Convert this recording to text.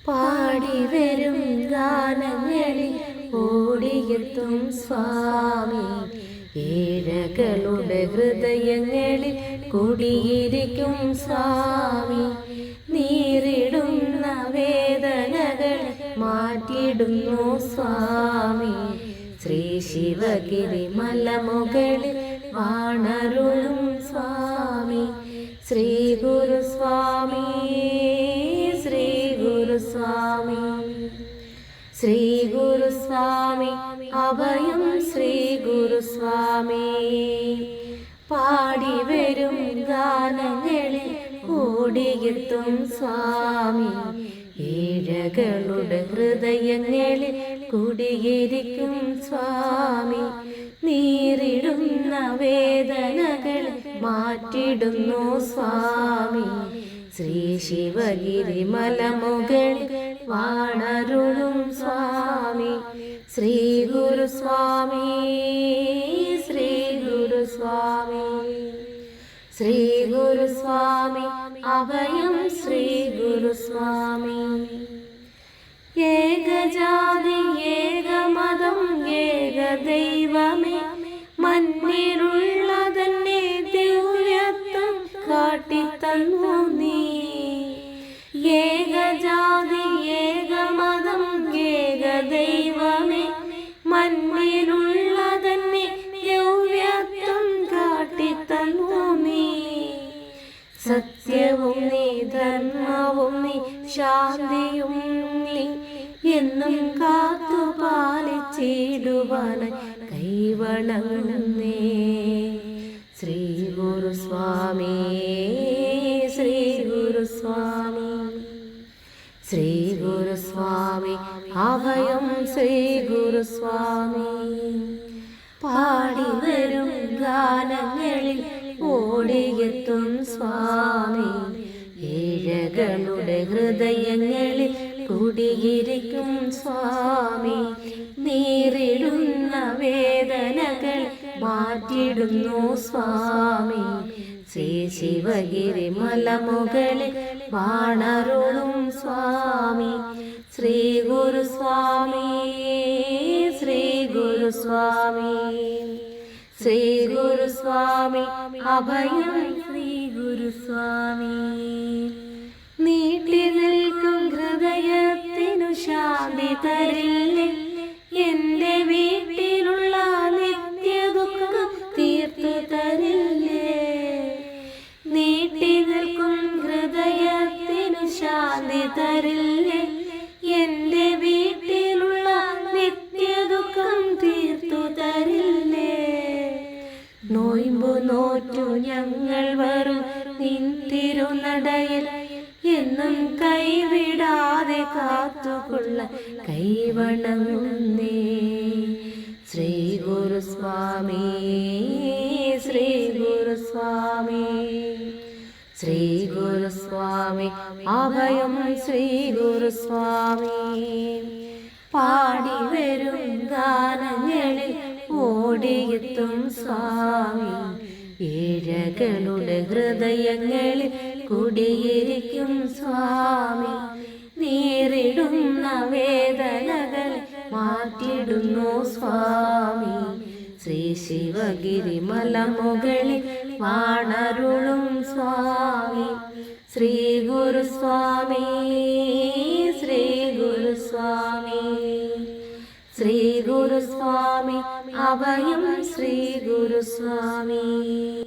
പാടിവരും ഗാനങ്ങളിൽ ഓടിയെത്തും സ്വാമി. ഏഴകളുടെ ഹൃദയങ്ങളിൽ കുടിയിരിക്കും സ്വാമി. നീറിടുന്ന വേദനകൾ മാറ്റിടുന്നു സ്വാമി. ശ്രീ ശിവഗിരി മലമുകളിൽ വാണരുളും സ്വാമി. ശ്രീ ഗുരുസ്വാമി, ശ്രീ ഗുരുസ്വാമി, ശ്രീ ഗുരുസ്വാമി, അഭയം ശ്രീ ഗുരുസ്വാമി. പാടിവരും ഗാനങ്ങളിൽ ഓടിയെത്തും സ്വാമി. ഏഴകളുടെ ഹൃദയങ്ങളിൽ കുടിയിരിക്കും സ്വാമി. നീറിടുന്ന വേദനകൾ മാറ്റിടുന്നു സ്വാമി. ശ്രീ ശിവഗിരി മലമുകളിൽ വാണരുളും സ്വാമി. ശ്രീ ഗുരുസ്വാമി, ശ്രീ ഗുരുസ്വാമി, ശ്രീ ഗുരുസ്വാമി, അഭയം ശ്രീ ഗുരുസ്വാമി. ഏകജാതി ഏകമതം ഏകദൈവമേ, മണ്ണിലുള്ള തന്നെ ദിവ്യത്വം കാട്ടിത്തന്നു നീ. ഏകജാതി ഏകമതം ഏകദൈവമേ, മണ്ണിലുള്ള തന്നെ ദിവ്യത്വം കാട്ടിത്തന്നു നീ. സത്യവും നീ, ധർമ്മവും നീ, ശാന്തിയും നീ, എന്നും കാത്തു പാലിച്ചിടുവാനായി കൈവണങ്ങുന്നേ. ശ്രീ ഗുരുസ്വാമി, ശ്രീ ഗുരുസ്വാമി, ശ്രീ ഗുരുസ്വാമി, അഭയം ശ്രീ ഗുരുസ്വാമി. പാടിവരും ഗാനങ്ങളിൽ ഓടിയെത്തും സ്വാമി. ഏഴകളുടെ ഹൃദയങ്ങളിൽ കുടിയിരിക്കും സ്വാമി. നീറിടുന്ന വേദനകൾ മാറ്റിടുന്നു സ്വാമി. ശ്രീ ശിവഗിരി മലമുകളിൽ വാണരുളും സ്വാമി. ശ്രീ ഗുരുസ്വാമി, ശ്രീ ഗുരുസ്വാമി, ശ്രീ ഗുരുസ്വാമി, അഭയം ശ്രീ ഗുരുസ്വാമി. നീട്ടി നിൽക്കും ഹൃദയത്തിനു ശാന്തി തരില്ലേ, എന്റെ വീട്ടിലുള്ള നിത്യദുഃഖം തീർത്തു തരില്ലേ. നീട്ടി നിൽക്കും ഹൃദയത്തിനു ശാന്തി തരില്ലേ, എന്റെ വീട്ടിലുള്ള നിത്യദുഃഖം തീർത്തു തരില്ലേ. നോയമ്പു നോറ്റു ഞങ്ങൾ വരും നിൻ തിരുനടയിൽ, എന്നും കൈവിടാതെ കാത്തുകൊള്ള കൈവണങ്ങുന്നേ. ശ്രീ ഗുരുസ്വാമി, ശ്രീ ഗുരുസ്വാമി, ശ്രീ ഗുരുസ്വാമി, അഭയം ശ്രീ ഗുരുസ്വാമി. പാടിവരും ഗാനങ്ങളിൽ ഓടിയെത്തും സ്വാമി. ഏഴകളുടെ ഹൃദയങ്ങളിൽ കുടിയിരിക്കും സ്വാമി. നീറിടുന്ന വേദനകൾ മാറ്റിടുന്നു സ്വാമി. ശ്രീ ശിവഗിരി മലമുകളിൽ വാണരുളും സ്വാമി. ശ്രീ ഗുരുസ്വാമി, ശ്രീ ഗുരുസ്വാമി, ശ്രീ ഗുരുസ്വാമി, അഭയം ശ്രീ ഗുരുസ്വാമി.